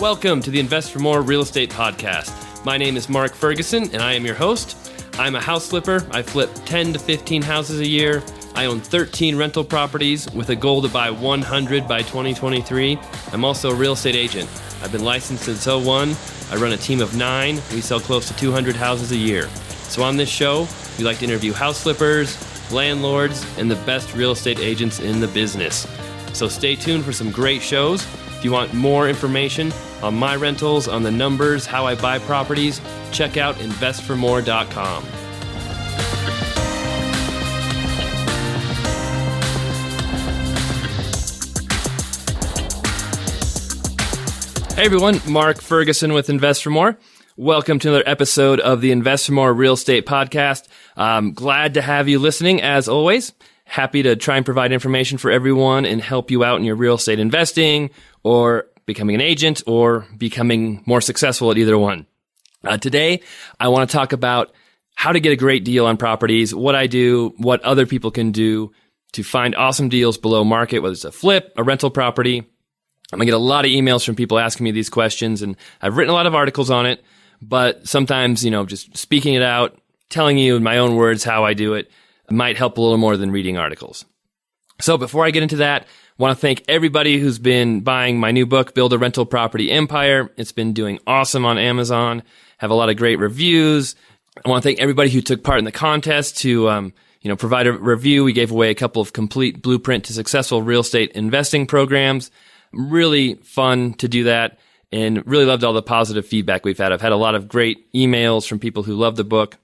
Welcome to the Invest for More Real Estate Podcast. My name is Mark Ferguson, and I am your host. I'm a house flipper. I flip 10 to 15 houses a year. I own 13 rental properties with a goal to buy 100 by 2023. I'm also a real estate agent. I've been licensed since '01. I run a team of 9. We sell close to 200 houses a year. So on this show, we like to interview house flippers, landlords, and the best real estate agents in the business. So stay tuned for some great shows. If you want more information on my rentals, on the numbers, how I buy properties, check out investformore.com. Hey everyone, Mark Ferguson with Invest for More. Welcome to another episode of the Invest for More Real Estate Podcast. I'm glad to have you listening as always. Happy to try and provide information for everyone and help you out in your real estate investing or becoming an agent or becoming more successful at either one. Today, I want to talk about how to get a great deal on properties, what I do, what other people can do to find awesome deals below market, whether it's a flip, a rental property. I'm going to get a lot of emails from people asking me these questions, and I've written a lot of articles on it, but sometimes, just speaking it out, telling you in my own words how I do it might help a little more than reading articles. So before I get into that, I want to thank everybody who's been buying my new book, Build a Rental Property Empire. It's been doing awesome on Amazon, have a lot of great reviews. I want to thank everybody who took part in the contest to, provide a review. We gave away a couple of complete blueprint to successful real estate investing programs. Really fun to do that and really loved all the positive feedback we've had. I've had a lot of great emails from people who love the book.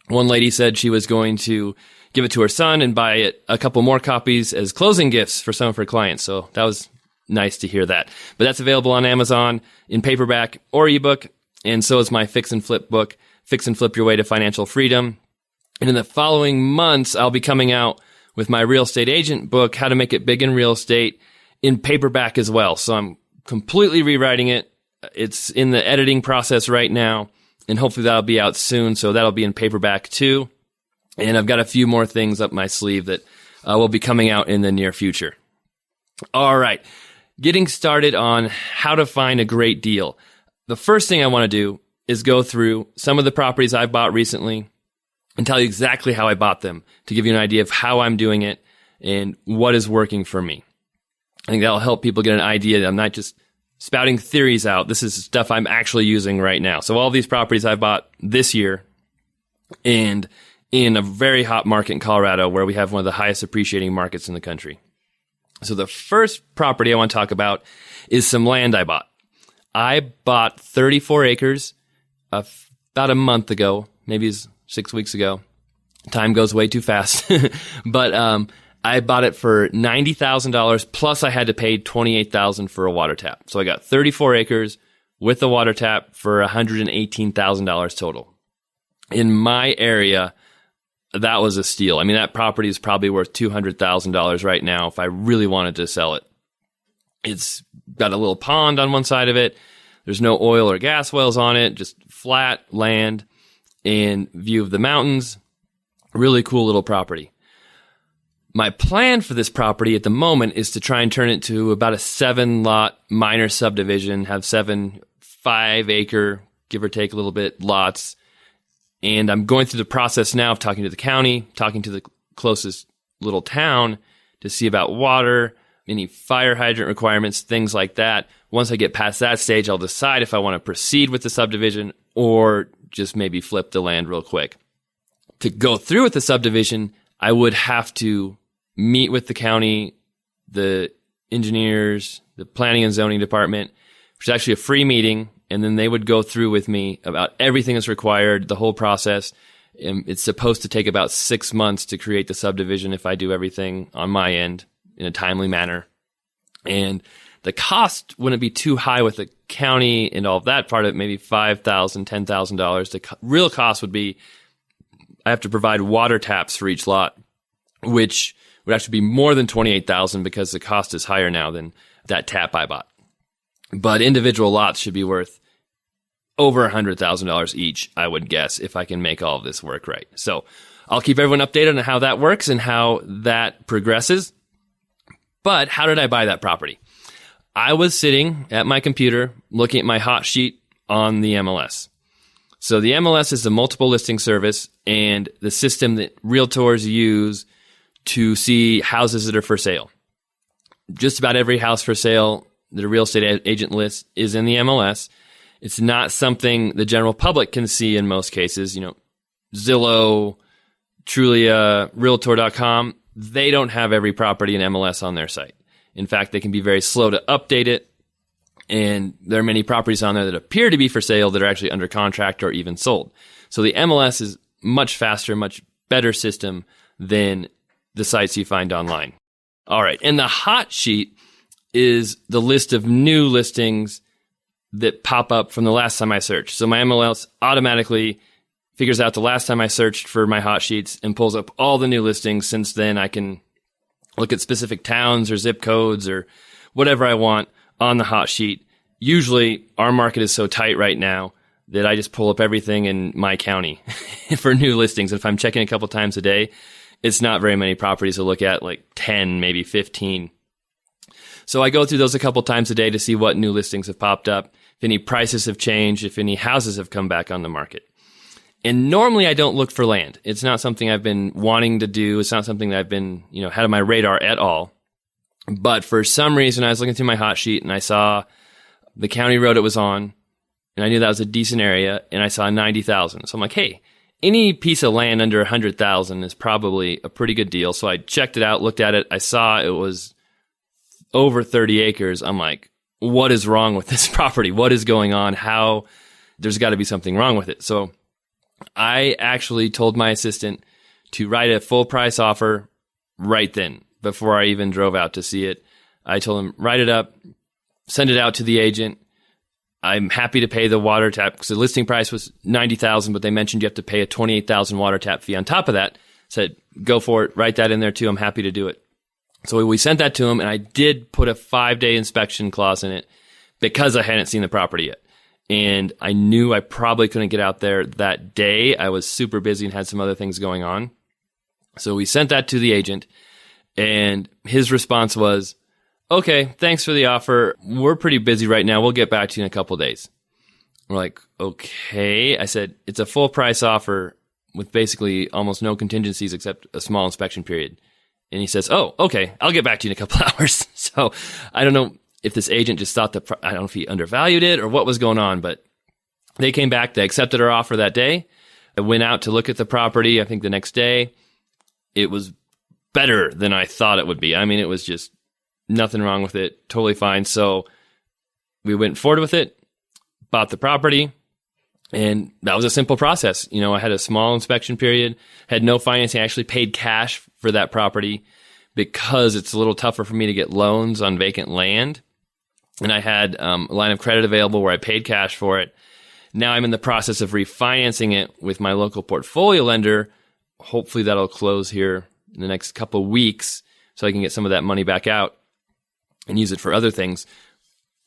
One lady said she was going to give it to her son and buy it a couple more copies as closing gifts for some of her clients. So that was nice to hear that. But that's available on Amazon in paperback or ebook. And so is my Fix and Flip book, Fix and Flip Your Way to Financial Freedom. And in the following months, I'll be coming out with my real estate agent book, How to Make It Big in Real Estate, in paperback as well. So I'm completely rewriting it. It's in the editing process right now, and hopefully that'll be out soon. So that'll be in paperback too. And I've got a few more things up my sleeve that will be coming out in the near future. All right. Getting started on how to find a great deal. The first thing I want to do is go through some of the properties I've bought recently and tell you exactly how I bought them to give you an idea of how I'm doing it and what is working for me. I think that'll help people get an idea that I'm not just spouting theories out. This is stuff I'm actually using right now. So all these properties I bought this year and in a very hot market in Colorado where we have one of the highest appreciating markets in the country. So the first property I want to talk about is some land I bought. I bought 34 acres about a month ago, maybe it's 6 weeks ago. Time goes way too fast. But I bought it for $90,000, plus I had to pay $28,000 for a water tap. So I got 34 acres with a water tap for $118,000 total. In my area, that was a steal. I mean, that property is probably worth $200,000 right now if I really wanted to sell it. It's got a little pond on one side of it. There's no oil or gas wells on it, just flat land and view of the mountains. Really cool little property. My plan for this property at the moment is to try and turn it to about a 7-lot minor subdivision, have 7 5-acre, give or take a little bit, lots. And I'm going through the process now of talking to the county, talking to the closest little town to see about water, any fire hydrant requirements, things like that. Once I get past that stage, I'll decide if I want to proceed with the subdivision or just maybe flip the land real quick. To go through with the subdivision, I would have to meet with the county, the engineers, the planning and zoning department, which is actually a free meeting. And then they would go through with me about everything that's required, the whole process. And it's supposed to take about 6 months to create the subdivision if I do everything on my end in a timely manner. And the cost wouldn't be too high with the county and all of that part of it, maybe $5,000, $10,000. The real cost would be I have to provide water taps for each lot, which would actually be more than $28,000 because the cost is higher now than that tap I bought. But individual lots should be worth over $100,000 each, I would guess, if I can make all of this work right. So I'll keep everyone updated on how that works and how that progresses. But how did I buy that property? I was sitting at my computer looking at my hot sheet on the MLS. So the MLS is the multiple listing service and the system that realtors use to see houses that are for sale. Just about every house for sale that a real estate agent lists is in the MLS. It's not something the general public can see in most cases. Zillow, Trulia, Realtor.com, they don't have every property in MLS on their site. In fact, they can be very slow to update it. And there are many properties on there that appear to be for sale that are actually under contract or even sold. So the MLS is much faster, much better system than the sites you find online. All right. And the hot sheet is the list of new listings that pop up from the last time I searched. So my MLS automatically figures out the last time I searched for my hot sheets and pulls up all the new listings. Since then, I can look at specific towns or zip codes or whatever I want on the hot sheet. Usually, our market is so tight right now that I just pull up everything in my county for new listings. If I'm checking a couple times a day, it's not very many properties to look at, like 10, maybe 15. So I go through those a couple times a day to see what new listings have popped up, if any prices have changed, if any houses have come back on the market. And normally I don't look for land. It's not something I've been wanting to do. It's not something that I've been, had on my radar at all. But for some reason, I was looking through my hot sheet and I saw the county road it was on, and I knew that was a decent area, and I saw 90,000. So I'm like, hey, any piece of land under 100,000 is probably a pretty good deal. So I checked it out, looked at it. I saw it was over 30 acres. I'm like, what is wrong with this property? What is going on? There's got to be something wrong with it. So I actually told my assistant to write a full price offer right then before I even drove out to see it. I told him, write it up, send it out to the agent. I'm happy to pay the water tap because the listing price was $90,000, but they mentioned you have to pay a $28,000 water tap fee on top of that. Said, go for it. Write that in there too. I'm happy to do it. So we sent that to him, and I did put a 5-day inspection clause in it because I hadn't seen the property yet. And I knew I probably couldn't get out there that day. I was super busy and had some other things going on. So we sent that to the agent, and his response was, okay, thanks for the offer. We're pretty busy right now. We'll get back to you in a couple of days. We're like, okay. I said, it's a full price offer with basically almost no contingencies except a small inspection period. And he says, oh, okay, I'll get back to you in a couple hours. So I don't know if this agent just thought I don't know if he undervalued it or what was going on, but they came back. They accepted our offer that day. I went out to look at the property. I think the next day it was better than I thought it would be. I mean, it was just nothing wrong with it. Totally fine. So we went forward with it, bought the property, and that was a simple process. I had a small inspection period, had no financing. I actually paid cash for that property because it's a little tougher for me to get loans on vacant land. And I had a line of credit available where I paid cash for it. Now I'm in the process of refinancing it with my local portfolio lender. Hopefully that'll close here in the next couple of weeks so I can get some of that money back out and use it for other things.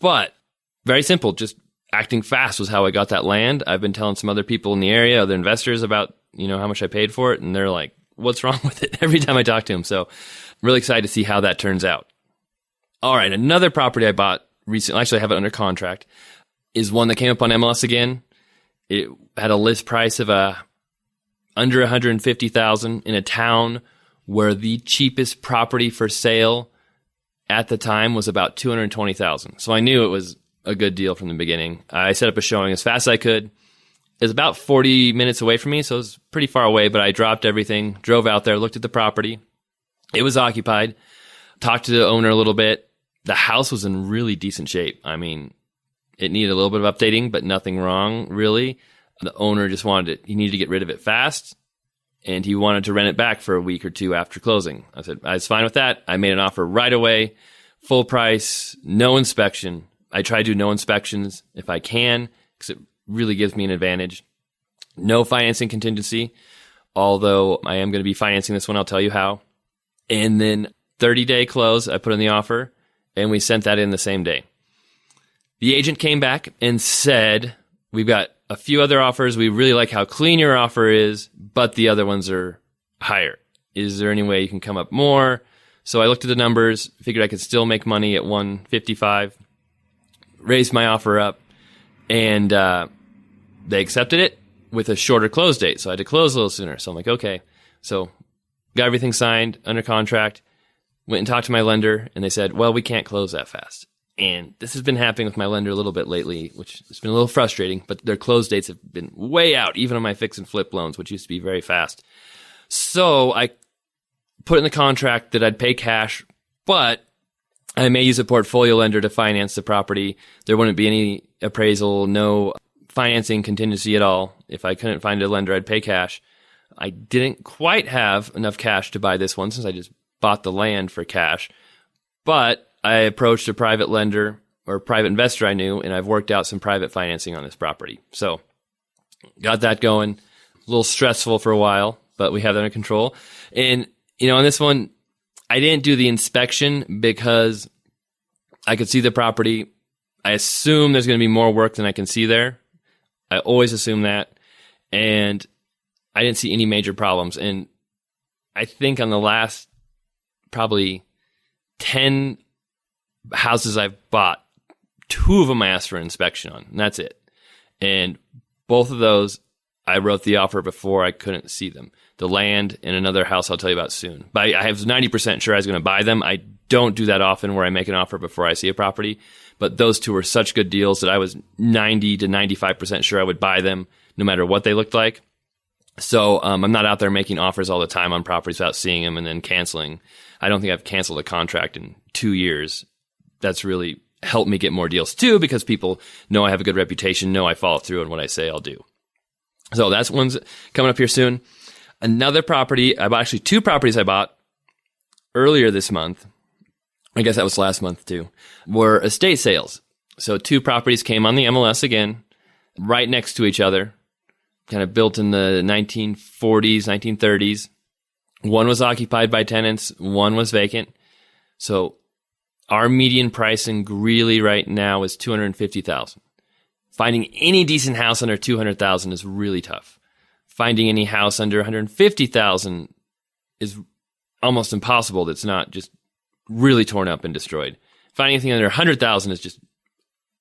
But very simple, just acting fast was how I got that land. I've been telling some other people in the area, other investors about, how much I paid for it. And they're like, what's wrong with it? Every time I talk to them. So I'm really excited to see how that turns out. All right. Another property I bought recently, actually I have it under contract, is one that came up on MLS again. It had a list price of under $150,000 in a town where the cheapest property for sale at the time was about $220,000. So I knew it was a good deal from the beginning. I set up a showing as fast as I could. It was about 40 minutes away from me, so it was pretty far away, but I dropped everything, drove out there, looked at the property. It was occupied, talked to the owner a little bit. The house was in really decent shape. I mean, it needed a little bit of updating, but nothing wrong, really. The owner just he needed to get rid of it fast, and he wanted to rent it back for a week or two after closing. I said, I was fine with that. I made an offer right away, full price, no inspection. I try to do no inspections if I can, because it really gives me an advantage. No financing contingency, although I am going to be financing this one. I'll tell you how. And then 30-day close, I put in the offer, and we sent that in the same day. The agent came back and said, we've got a few other offers. We really like how clean your offer is, but the other ones are higher. Is there any way you can come up more? So I looked at the numbers, figured I could still make money at 155, raised my offer up, and they accepted it with a shorter close date. So I had to close a little sooner. So I'm like, okay. So got everything signed, under contract, went and talked to my lender, and they said, well, we can't close that fast. And this has been happening with my lender a little bit lately, which has been a little frustrating, but their close dates have been way out, even on my fix and flip loans, which used to be very fast. So I put in the contract that I'd pay cash, but I may use a portfolio lender to finance the property. There wouldn't be any appraisal, no financing contingency at all. If I couldn't find a lender, I'd pay cash. I didn't quite have enough cash to buy this one since I just bought the land for cash, but I approached a private lender or private investor I knew, and I've worked out some private financing on this property. So got that going. A little stressful for a while, but we have that under control. And, on this one, I didn't do the inspection because I could see the property. I assume there's going to be more work than I can see there. I always assume that. And I didn't see any major problems. And I think on the last probably 10 houses I've bought, 2 of them I asked for an inspection on, and that's it. And both of those, I wrote the offer before I couldn't see them. The land and another house I'll tell you about soon. But I was 90% sure I was going to buy them. I don't do that often where I make an offer before I see a property. But those 2 were such good deals that I was 90 to 95% sure I would buy them no matter what they looked like. So I'm not out there making offers all the time on properties without seeing them and then canceling. I don't think I've canceled a contract in 2 years. That's really helped me get more deals too, because people know I have a good reputation, know I follow through on what I say I'll do. So that's one's coming up here soon. Another property, I bought actually 2 properties I bought earlier this month. I guess that was last month too, were estate sales. So 2 properties came on the MLS again, right next to each other, kind of built in the 1940s, 1930s. One was occupied by tenants, one was vacant. So our median price in Greeley right now is $250,000. Finding any decent house under $200,000 is really tough. Finding any house under $150,000 is almost impossible. That's not just really torn up and destroyed. Finding anything under $100,000 is just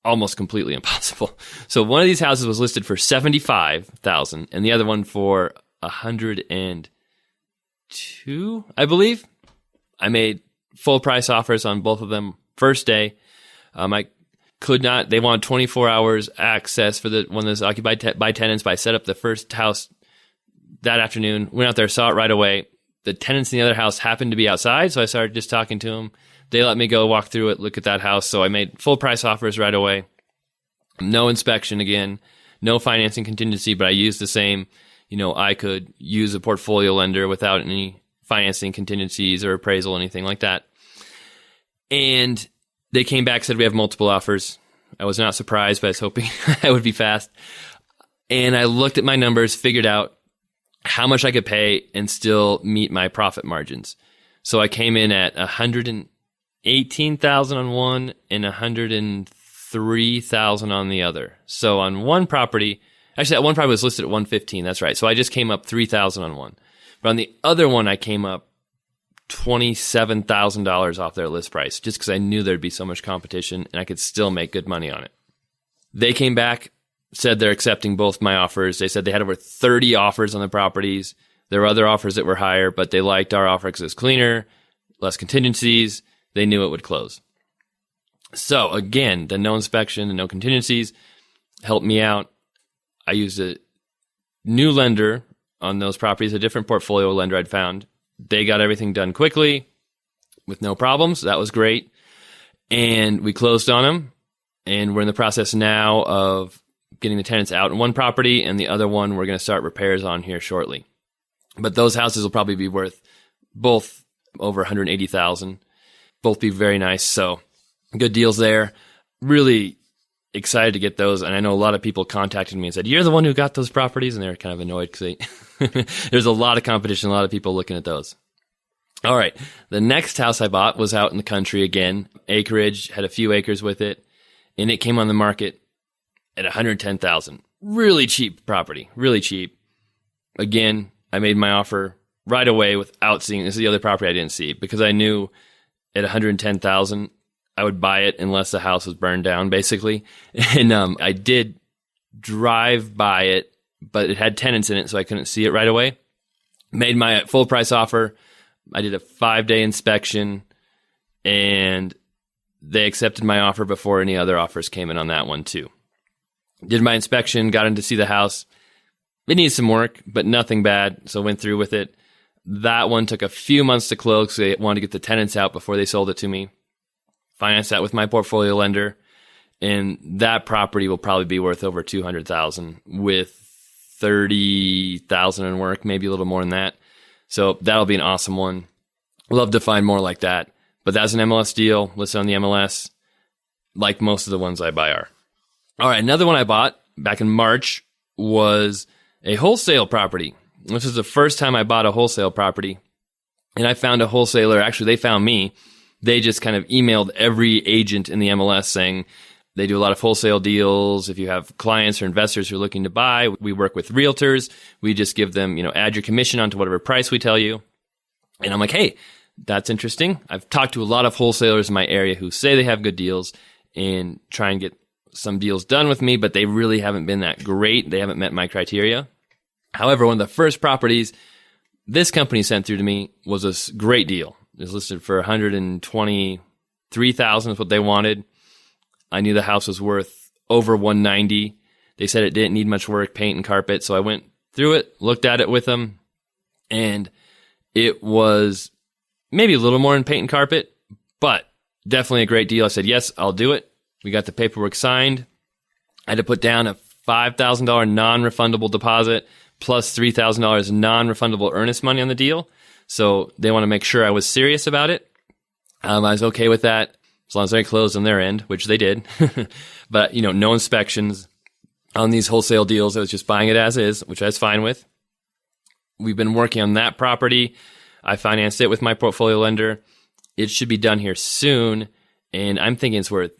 almost completely impossible. So one of these houses was listed for $75,000, and the other one for $102,000, I believe. I made full price offers on both of them first day. I could not. They wanted 24 hours access for the one that's occupied by tenants. But I set up the first house that afternoon. Went out there, saw it right away. The tenants in the other house happened to be outside, so I started just talking to them. They let me go walk through it, look at that house. So I made full price offers right away. No inspection again, no financing contingency, but I used the same. I could use a portfolio lender without any financing contingencies or appraisal, anything like that. And they came back, said we have multiple offers. I was not surprised, but I was hoping I would be fast. And I looked at my numbers, figured out how much I could pay and still meet my profit margins. So I came in at $118,000 on one and $103,000 on the other. So on one property, actually that one property was listed at $115,000. That's right. So I just came up $3,000 on one. But on the other one, I came up $27,000 off their list price just because I knew there'd be so much competition and I could still make good money on it. They came back, said they're accepting both my offers. They said they had over 30 offers on the properties. There were other offers that were higher, but they liked our offer because it was cleaner, less contingencies. They knew it would close. So again, the no inspection and no contingencies helped me out. I used a new lender on those properties, a different portfolio lender I'd found. They got everything done quickly with no problems. That was great. And we closed on them. And we're in the process now of getting the tenants out in one property, and the other one we're going to start repairs on here shortly. But those houses will probably be worth both over $180,000. Both be very nice. So good deals there. Really excited to get those. And I know a lot of people contacted me and said, "You're the one who got those properties," and they're kind of annoyed because there's a lot of competition, a lot of people looking at those. All right. The next house I bought was out in the country again. Acreage, had a few acres with it, and it came on the market at $110,000. Really cheap property, really cheap. Again, I made my offer right away without seeing. This is the other property I didn't see because I knew at 110,000 I would buy it unless the house was burned down, basically. And I did drive by it, but it had tenants in it, so I couldn't see it right away. Made my full price offer. I did a 5-day inspection, and they accepted my offer before any other offers came in on that one too. Did my inspection, got in to see the house. It needs some work, but nothing bad, so went through with it. That one took a few months to close because they wanted to get the tenants out before they sold it to me. Financed that with my portfolio lender, and that property will probably be worth over $200,000 with $30,000 in work, maybe a little more than that. So that'll be an awesome one. Love to find more like that. But that's an MLS deal listed on the MLS, like most of the ones I buy are. All right, another one I bought back in March was a wholesale property. This is the first time I bought a wholesale property. And I found a wholesaler. Actually, they found me. They just kind of emailed every agent in the MLS saying they do a lot of wholesale deals. If you have clients or investors who are looking to buy, we work with realtors. We just give them, add your commission onto whatever price we tell you. And I'm like, hey, that's interesting. I've talked to a lot of wholesalers in my area who say they have good deals and try and get some deals done with me, but they really haven't been that great. They haven't met my criteria. However, one of the first properties this company sent through to me was a great deal. It was listed for $123,000 is what they wanted. I knew the house was worth over $190,000. They said it didn't need much work, paint and carpet. So I went through it, looked at it with them, and it was maybe a little more in paint and carpet, but definitely a great deal. I said, yes, I'll do it. We got the paperwork signed. I had to put down a $5,000 non-refundable deposit plus $3,000 non-refundable earnest money on the deal. So they want to make sure I was serious about it. I was okay with that as long as they closed on their end, which they did. But, no inspections on these wholesale deals. I was just buying it as is, which I was fine with. We've been working on that property. I financed it with my portfolio lender. It should be done here soon. And I'm thinking it's worth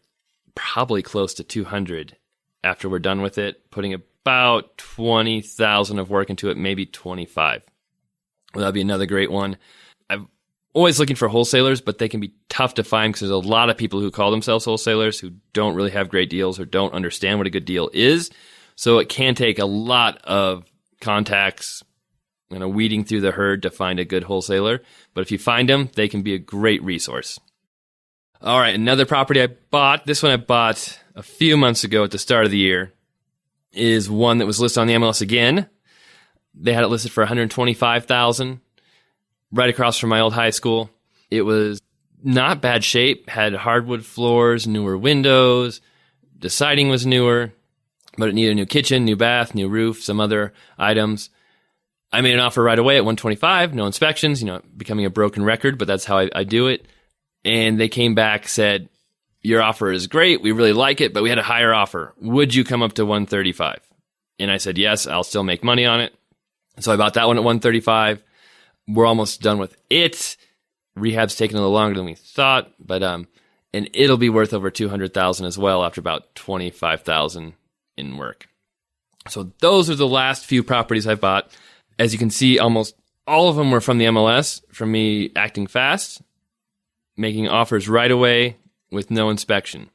probably close to $200,000 after we're done with it, putting about $20,000 of work into it, maybe $25,000. Well, that'd be another great one. I'm always looking for wholesalers, but they can be tough to find because there's a lot of people who call themselves wholesalers who don't really have great deals or don't understand what a good deal is. So it can take a lot of contacts, weeding through the herd to find a good wholesaler. But if you find them, they can be a great resource. All right, another property I bought. This one I bought a few months ago at the start of the year is one that was listed on the MLS again. They had it listed for $125,000 right across from my old high school. It was not bad shape, had hardwood floors, newer windows. The siding was newer, but it needed a new kitchen, new bath, new roof, some other items. I made an offer right away at $125,000, no inspections, becoming a broken record, but that's how I do it. And they came back, said, your offer is great. We really like it, but we had a higher offer. Would you come up to $135,000? And I said, yes, I'll still make money on it. So I bought that one at $135,000. We're almost done with it. Rehab's taking a little longer than we thought, but and it'll be worth over $200,000 as well after about $25,000 in work. So those are the last few properties I've bought. As you can see, almost all of them were from the MLS, from me acting fast, making offers right away with no inspection.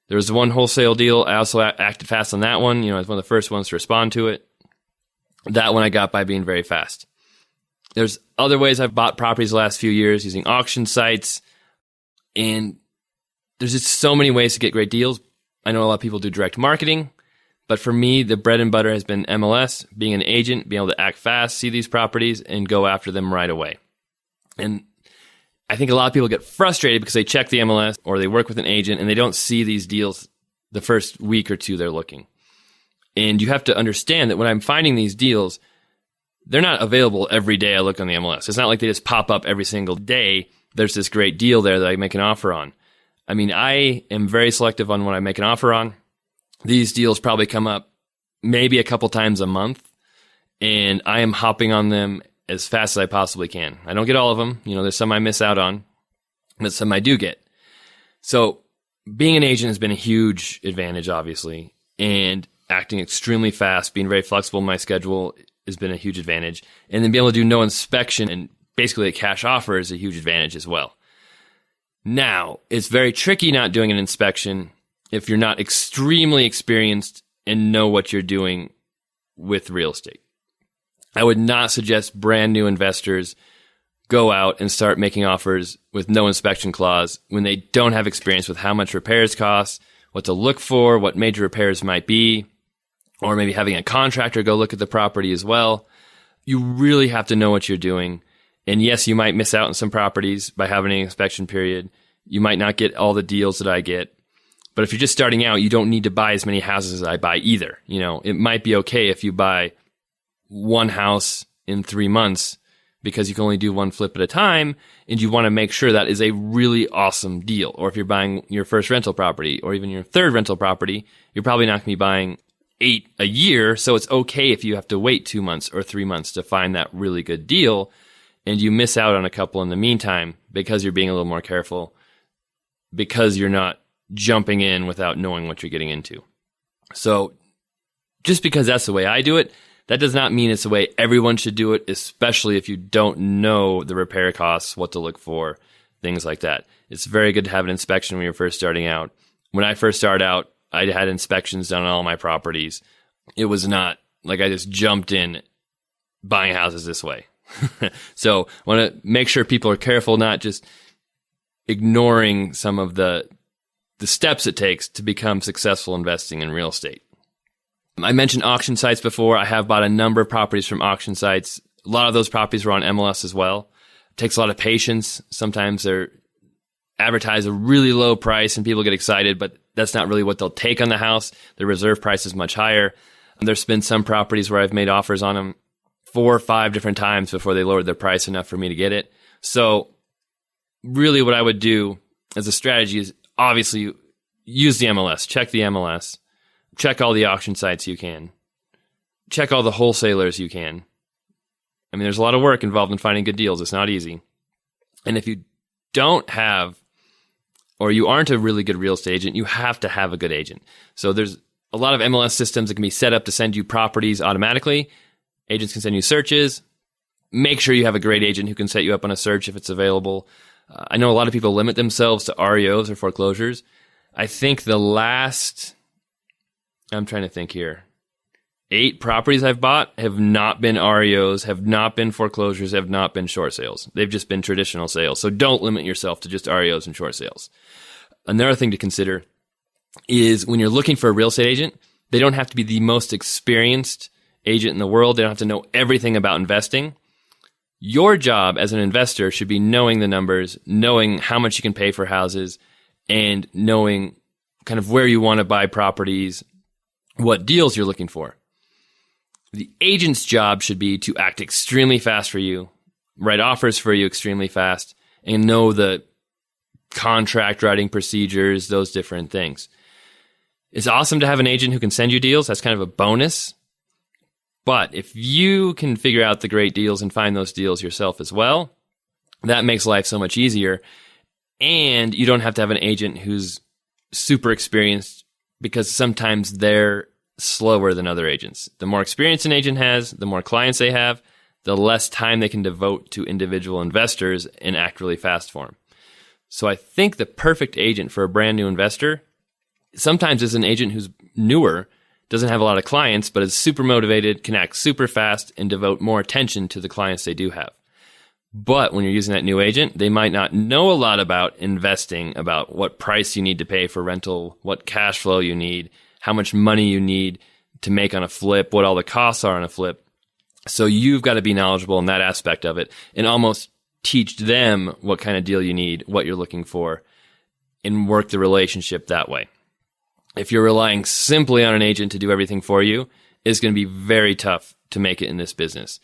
There was one wholesale deal. I also acted fast on that one. I was one of the first ones to respond to it. That one I got by being very fast. There's other ways I've bought properties the last few years using auction sites. And there's just so many ways to get great deals. I know a lot of people do direct marketing. But for me, the bread and butter has been MLS, being an agent, being able to act fast, see these properties, and go after them right away. And I think a lot of people get frustrated because they check the MLS or they work with an agent and they don't see these deals the first week or two they're looking. And you have to understand that when I'm finding these deals, they're not available every day I look on the MLS. It's not like they just pop up every single day. There's this great deal there that I make an offer on. I mean, I am very selective on what I make an offer on. These deals probably come up maybe a couple times a month, and I am hopping on them as fast as I possibly can. I don't get all of them. There's some I miss out on, but some I do get. So being an agent has been a huge advantage, obviously, and acting extremely fast, being very flexible in my schedule has been a huge advantage. And then being able to do no inspection and basically a cash offer is a huge advantage as well. Now, it's very tricky not doing an inspection if you're not extremely experienced and know what you're doing with real estate. I would not suggest brand new investors go out and start making offers with no inspection clause when they don't have experience with how much repairs cost, what to look for, what major repairs might be, or maybe having a contractor go look at the property as well. You really have to know what you're doing. And yes, you might miss out on some properties by having an inspection period. You might not get all the deals that I get. But if you're just starting out, you don't need to buy as many houses as I buy either. You know, it might be okay if you buy one house in 3 months because you can only do one flip at a time, and you want to make sure that is a really awesome deal. Or if you're buying your first rental property or even your third rental property, you're probably not going to be buying 8 a year. So it's okay if you have to wait 2 months or 3 months to find that really good deal, and you miss out on a couple in the meantime because you're being a little more careful, because you're not jumping in without knowing what you're getting into. So just because that's the way I do it, that does not mean it's the way everyone should do it, especially if you don't know the repair costs, what to look for, things like that. It's very good to have an inspection when you're first starting out. When I first started out, I had inspections done on all my properties. It was not like I just jumped in buying houses this way. So I want to make sure people are careful, not just ignoring some of the steps it takes to become successful investing in real estate. I mentioned auction sites before. I have bought a number of properties from auction sites. A lot of those properties were on MLS as well. It takes a lot of patience. Sometimes they're advertise a really low price and people get excited, but that's not really what they'll take on the house. The reserve price is much higher. There's been some properties where I've made offers on them 4 or 5 different times before they lowered their price enough for me to get it. So really what I would do as a strategy is obviously use the MLS, check the MLS, check all the auction sites you can, check all the wholesalers you can. I mean, there's a lot of work involved in finding good deals. It's not easy. And if you don't have, or you aren't a really good real estate agent, you have to have a good agent. So there's a lot of MLS systems that can be set up to send you properties automatically. Agents can send you searches. Make sure you have a great agent who can set you up on a search if it's available. I know a lot of people limit themselves to REOs or foreclosures. I think the last, I'm trying to think here, 8 properties I've bought have not been REOs, have not been foreclosures, have not been short sales. They've just been traditional sales. So don't limit yourself to just REOs and short sales. Another thing to consider is when you're looking for a real estate agent, they don't have to be the most experienced agent in the world. They don't have to know everything about investing. Your job as an investor should be knowing the numbers, knowing how much you can pay for houses, and knowing kind of where you want to buy properties, what deals you're looking for. The agent's job should be to act extremely fast for you, write offers for you extremely fast, and know the contract writing procedures, those different things. It's awesome to have an agent who can send you deals. That's kind of a bonus. But if you can figure out the great deals and find those deals yourself as well, that makes life so much easier. And you don't have to have an agent who's super experienced, because sometimes they're slower than other agents. The more experience an agent has, the more clients they have, the less time they can devote to individual investors and act really fast for them. So I think the perfect agent for a brand new investor sometimes is an agent who's newer, doesn't have a lot of clients, but is super motivated, can act super fast, and devote more attention to the clients they do have. But when you're using that new agent, they might not know a lot about investing, about what price you need to pay for rental, what cash flow you need, how much money you need to make on a flip, what all the costs are on a flip. So you've got to be knowledgeable in that aspect of it and almost teach them what kind of deal you need, what you're looking for, and work the relationship that way. If you're relying simply on an agent to do everything for you, it's going to be very tough to make it in this business,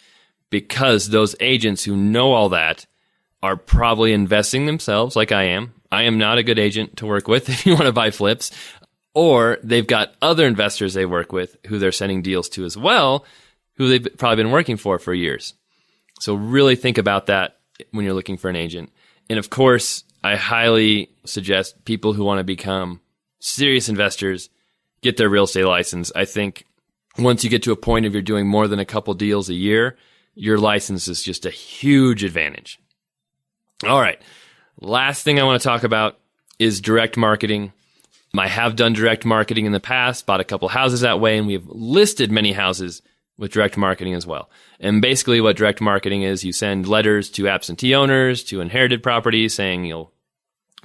because those agents who know all that are probably investing themselves like I am. I am not a good agent to work with if you want to buy flips. Or they've got other investors they work with who they're sending deals to as well, who they've probably been working for years. So really think about that when you're looking for an agent. And of course, I highly suggest people who want to become serious investors get their real estate license. I think once you get to a point of you're doing more than a couple deals a year, your license is just a huge advantage. All right. Last thing I want to talk about is direct marketing. I have done direct marketing in the past, bought a couple houses that way, and we've listed many houses with direct marketing as well. And basically what direct marketing is, you send letters to absentee owners, to inherited properties saying you'll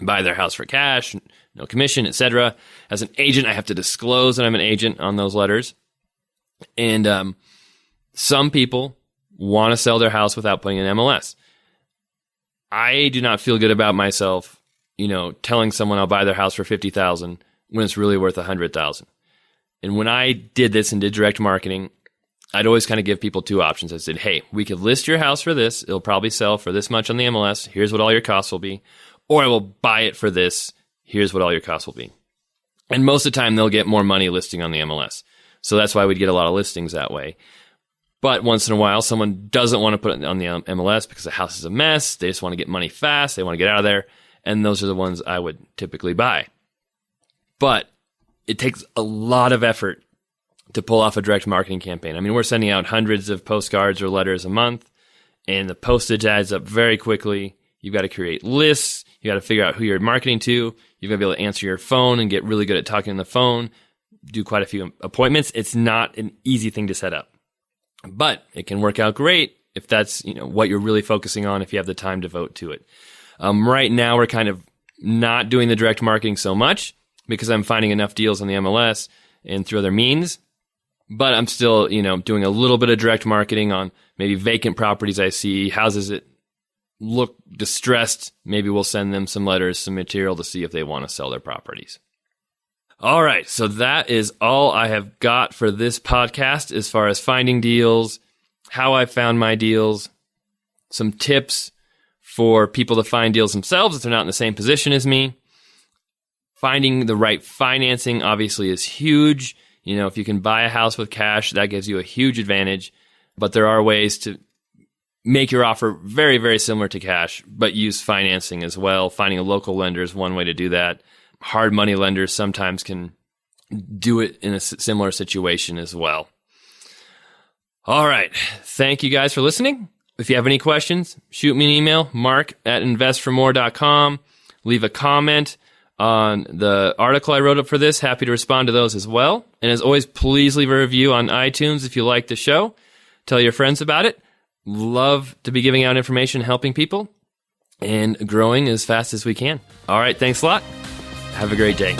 buy their house for cash, no commission, etc. As an agent, I have to disclose that I'm an agent on those letters. And some people want to sell their house without putting an MLS. I do not feel good about myself, telling someone I'll buy their house for $50,000 when it's really worth $100,000. And when I did this and did direct marketing, I'd always kind of give people two options. I said, hey, we could list your house for this. It'll probably sell for this much on the MLS. Here's what all your costs will be. Or I will buy it for this. Here's what all your costs will be. And most of the time, they'll get more money listing on the MLS. So that's why we'd get a lot of listings that way. But once in a while, someone doesn't want to put it on the MLS because the house is a mess. They just want to get money fast. They want to get out of there. And those are the ones I would typically buy. But it takes a lot of effort to pull off a direct marketing campaign. I mean, we're sending out hundreds of postcards or letters a month, and the postage adds up very quickly. You've got to create lists. You got to figure out who you're marketing to. You've got to be able to answer your phone and get really good at talking on the phone, do quite a few appointments. It's not an easy thing to set up, but it can work out great if that's, what you're really focusing on, if you have the time to devote to it. Right now, we're kind of not doing the direct marketing so much because I'm finding enough deals on the MLS and through other means. But I'm still, doing a little bit of direct marketing on maybe vacant properties I see, houses that look distressed. Maybe we'll send them some letters, some material to see if they want to sell their properties. All right, so that is all I have got for this podcast as far as finding deals, how I found my deals, some tips for people to find deals themselves if they're not in the same position as me. Finding the right financing obviously is huge. If you can buy a house with cash, that gives you a huge advantage. But there are ways to make your offer very, very similar to cash, but use financing as well. Finding a local lender is one way to do that. Hard money lenders sometimes can do it in a similar situation as well. All right. Thank you guys for listening. If you have any questions, shoot me an email, mark@investformore.com. Leave a comment on the article I wrote up for this. Happy to respond to those as well. And as always, please leave a review on iTunes if you like the show. Tell your friends about it. Love to be giving out information, helping people, and growing as fast as we can. All right, thanks a lot. Have a great day.